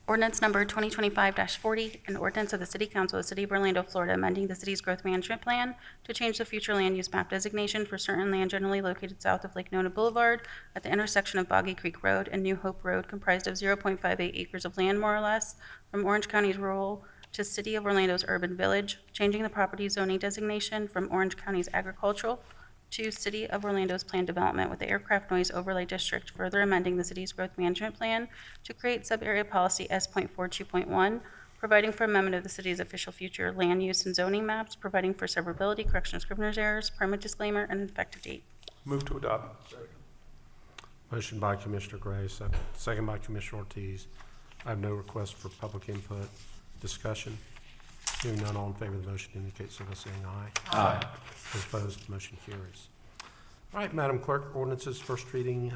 Ordinance number 2025-40, an ordinance of the City Council of the City of Orlando, Florida, amending the city's growth management plan to change the future land use map designation for certain land generally located south of Lake Nona Boulevard at the intersection of Boggy Creek Road and New Hope Road, comprised of 0.58 acres of land, more or less, from Orange County's rural to City of Orlando's urban village, changing the property zoning designation from Orange County's agricultural to City of Orlando's planned development with the Aircraft Noise Overlay District, further amending the city's growth management plan to create sub-area policy S.42.1, providing for amendment of the city's official future land use and zoning maps, providing for severability, correction of scrivener's errors, permit disclaimer, and an effective date. Move to adopt. Motion by Commissioner Gray, second by Commissioner Ortiz. I have no request for public input. Discussion? Hearing none, all in favor of the motion indicate so by saying aye. Aye. Those opposed, motion carries. All right, Madam Clerk, ordinances, first reading,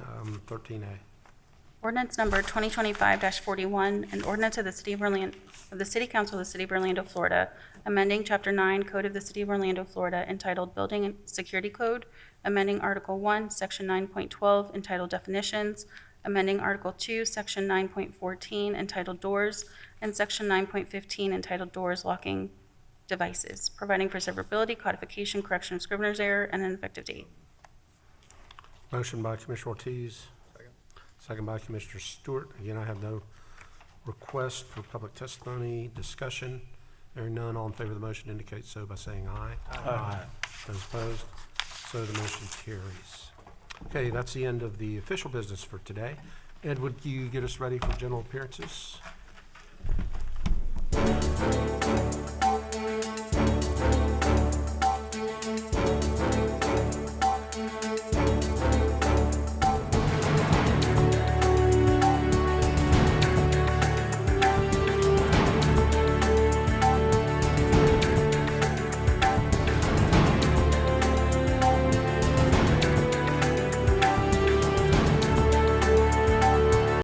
13A. Ordinance number 2025-41, an ordinance of the City of Orlando, of the City Council of the City of Orlando, Florida, amending Chapter 9 Code of the City of Orlando, Florida, entitled Building and Security Code, amending Article 1, Section 9.12, entitled Definitions, amending Article 2, Section 9.14, entitled Doors, and Section 9.15, entitled Doors Locking Devices, providing for severability, codification, correction of scrivener's error, and an effective date. Motion by Commissioner Ortiz. Second by Commissioner Stewart. Again, I have no request for public testimony. Discussion? Hearing none, all in favor of the motion indicate so by saying aye. Aye. Those opposed? So the motion carries. Okay, that's the end of the official business for today. Ed, would you get us ready for general appearances?